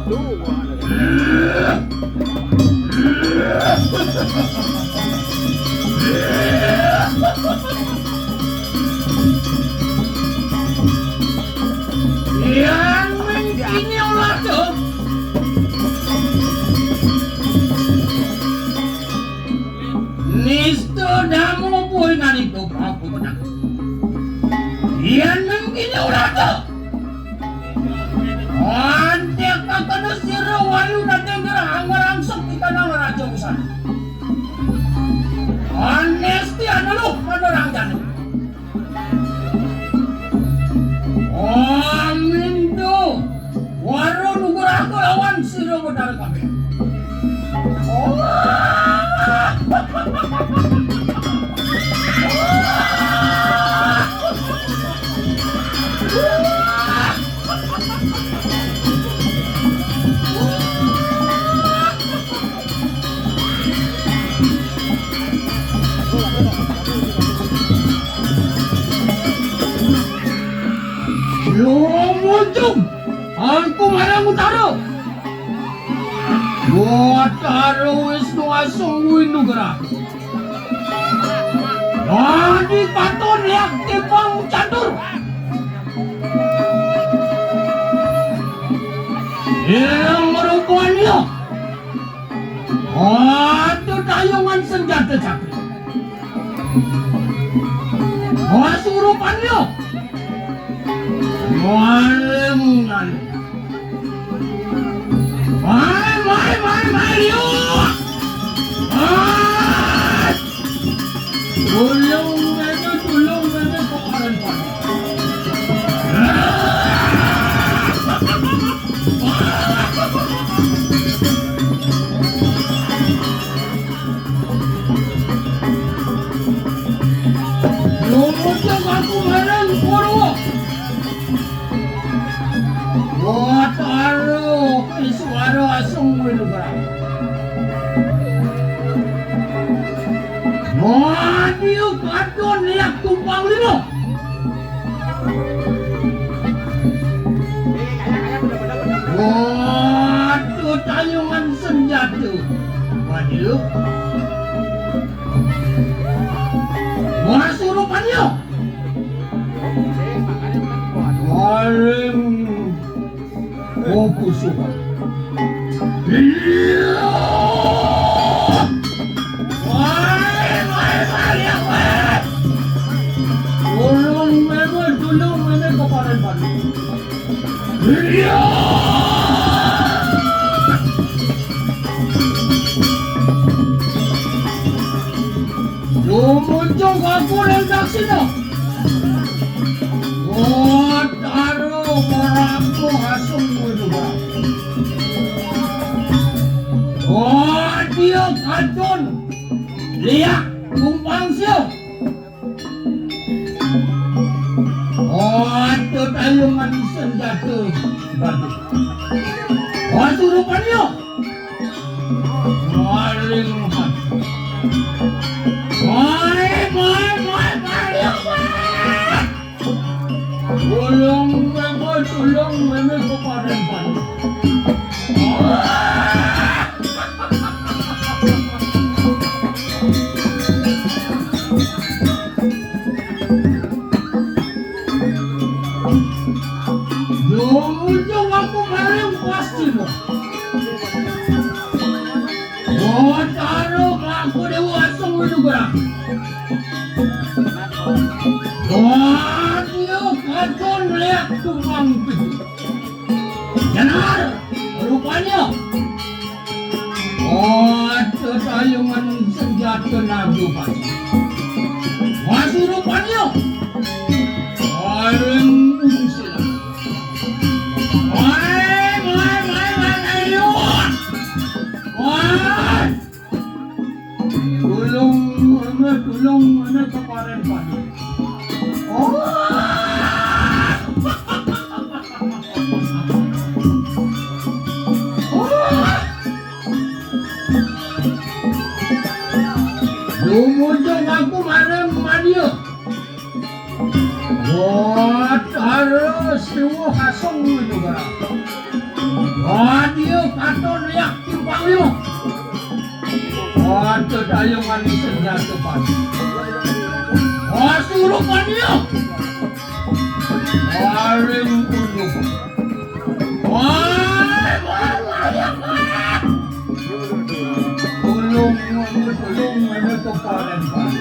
Yang ini olah tuh. Nisto damo boy nanito ako na. Yan ini olah tuh. Ante kakano siro walu na dengar hangarang kita na raja usan. Anesti analog panorang dan. Amindo, waro nugur aku lawan siro modal kami. Lumujung, aku marang utaro. Utaro wis nuasong winugara. Jadi paton yak tipang catur. Yang merupakannya, itu dayungan senjata cakri. Masurupannya. Malengan. Mai yo. Tulung mene kokaran pan. Lumutang aku marang puro. Wataro iswaro asong winugara. Madiu kadon liak tumpang limo. Waduh tayungan senjata. Madiu. Masurupannya. Maling Kusuka. Tulung mene koparan pan. Lumujung aku lendak sino. Wataro moraku asung winugara. Dia kadon liak tumpang siyo. Itu tayungan senjata batu. Surupannya maling hat. Tulung meme koparan pan. Lumujung aku maling pasti mo. Wataro aku dewa asong winugara. Dia kadon liak tumpang pitu. Janar, rupanya. Itu tayungan senjata nagupan. Masurupannya. Paling unsila. Tulung mana kemarin pan. Lumujung aku marang madio. Wataro siwo hasong winugara. katon liak timpang limo. Waduh dayung manis senjata pan. Wah suruh pan dia. Waring unduk. Wah tulung ada toparan pan.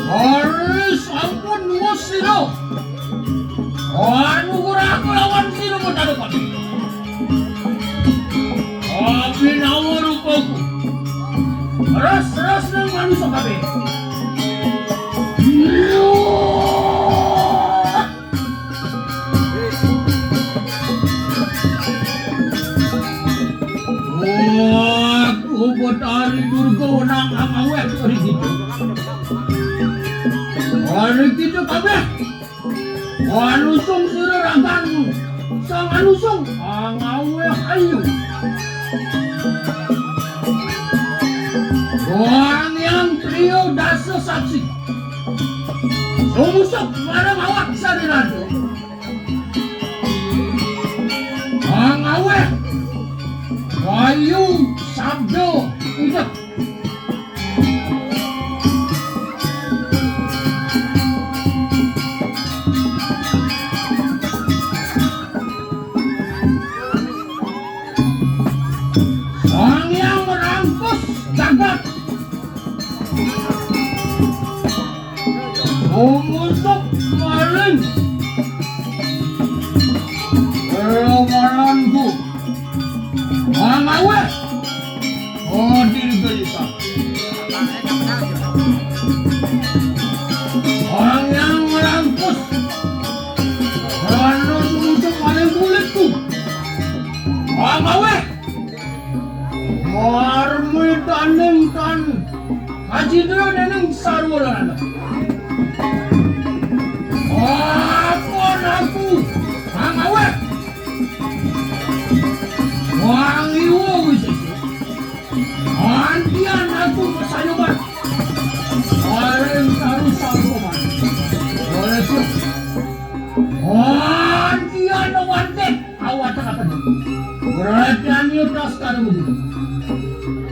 Haris ampun mus sino. Anu aku lawan sino mo dapat. Abi nawa rupaku. Ras nang manusia kabeh. Hari durga nang awet hari gitu. Hari gitu kabeh. Anusung sira ragan. Sang anusung angawe ayu. Orang yang trio dasa saksi. Sumusok marang awak sarirado. Angawe ayu sabdo udah. Sang yang merangkus jagat. Memusuk maling. Ramalanku. Mangawe. Oh diri bisa. Orang yang merangkus karena sumusuk maling kulitku. Mangawe. Marmi taneng kan haji dulu neneng sarwala. Apa aku mangawe. Wang iwo wis. Antian aku kesayuman. Orang taruh sarwoman. Oleh itu. Antian wantek awat akan. Berarti anu tas kada begitu.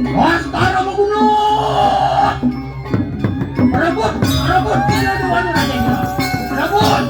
Astara magunot! Arabot! Kaya naman yung natin nyo! Arabot!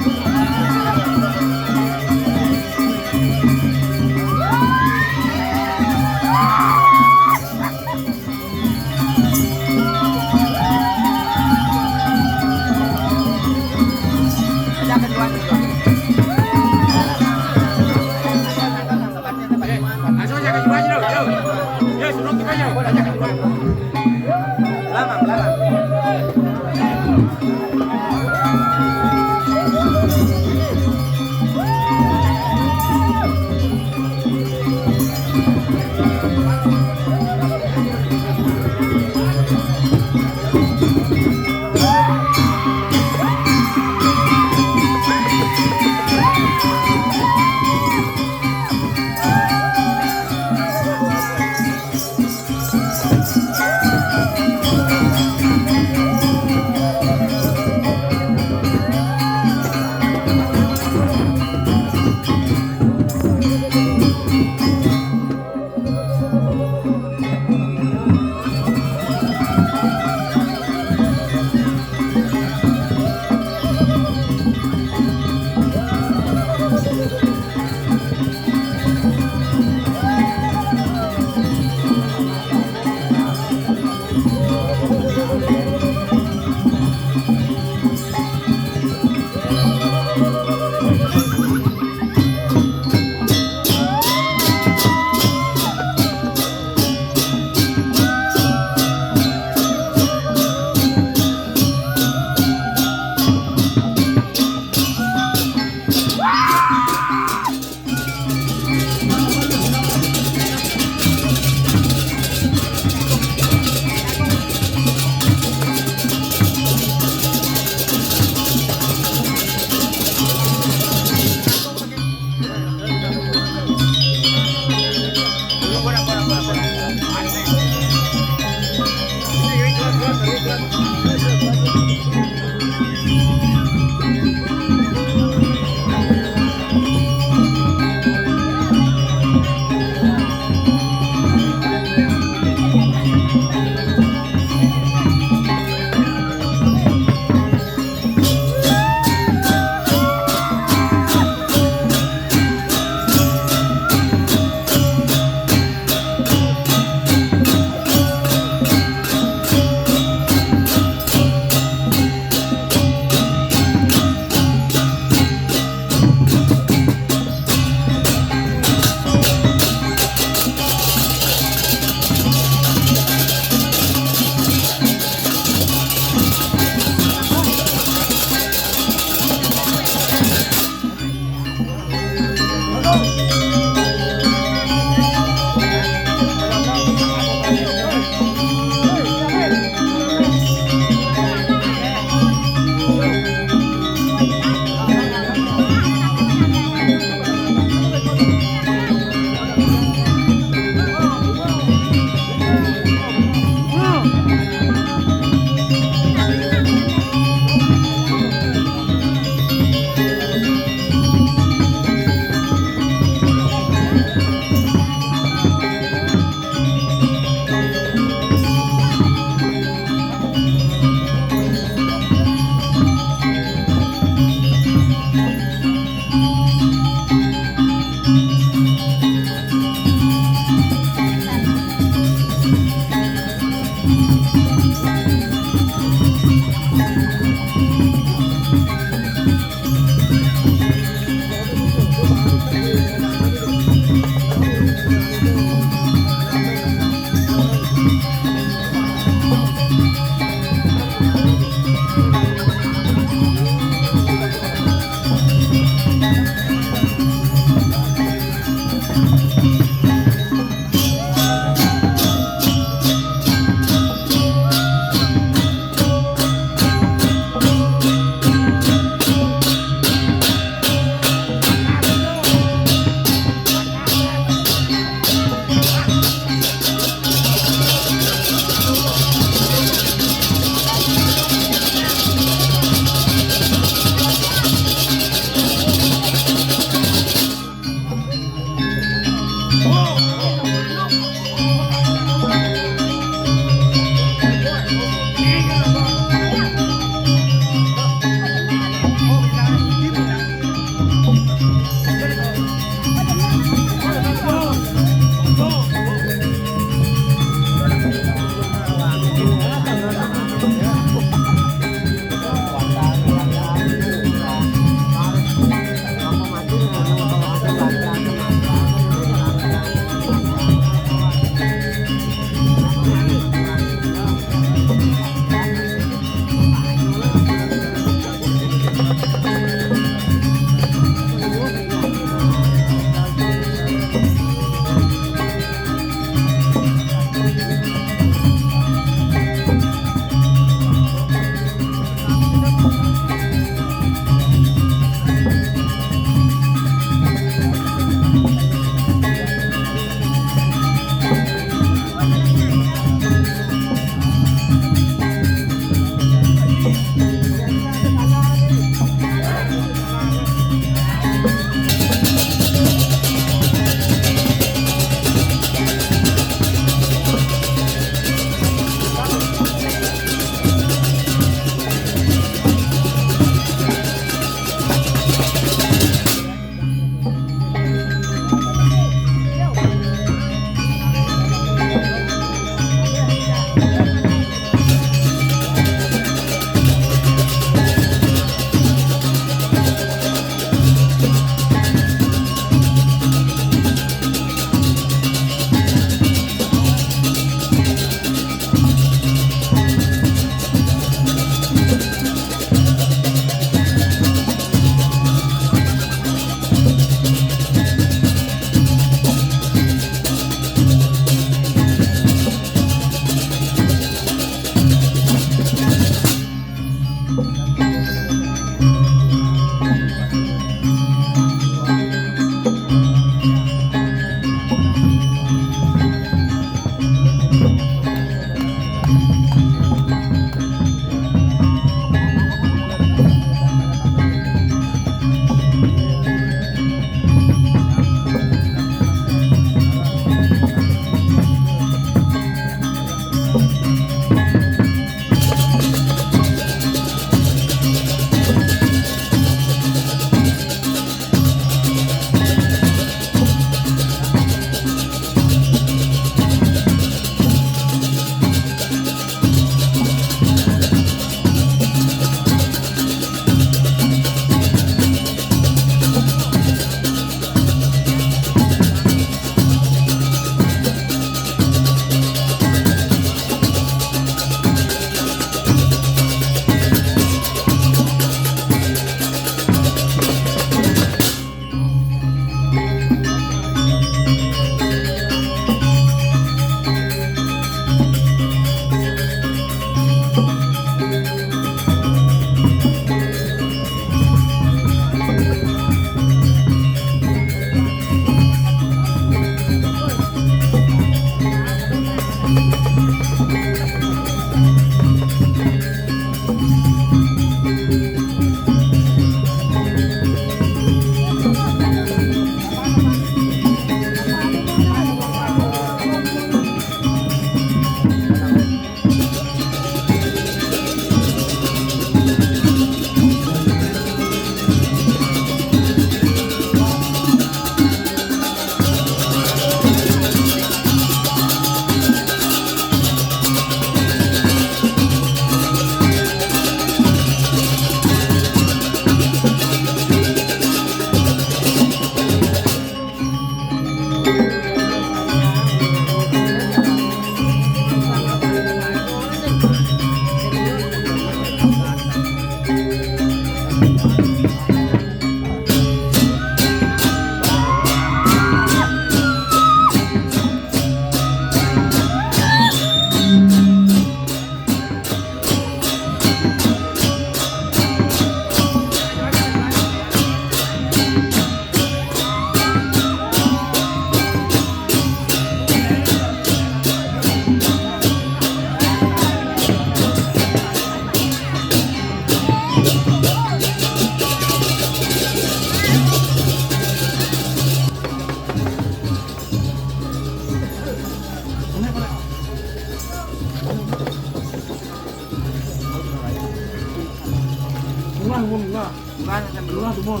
dumon.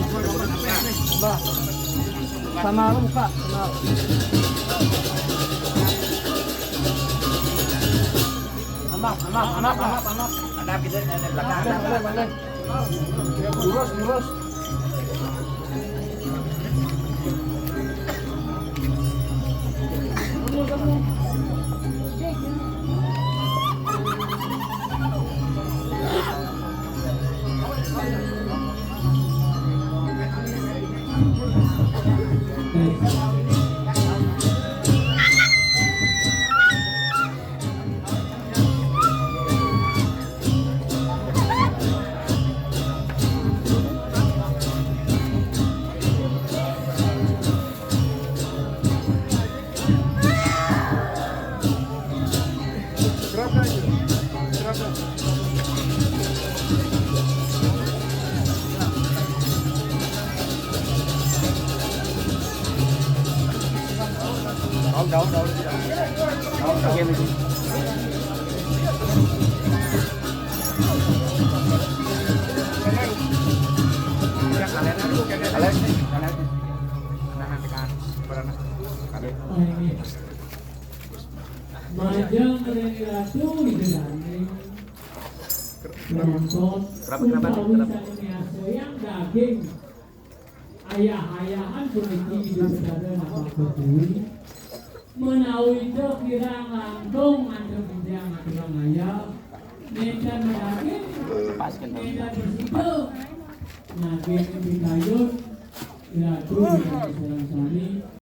Bah. Sama muka. Anak. Ada kita di belakang. Boleh. Lurus. Đâu. Game đi. Majang Ratu Idani menonton yang daging ayah-ayahan kuniti hidup berada apa berdui menawi itu kira langsung antara pinjang atau ayah medan daging medan bersitu naging di kayun Ratu Idani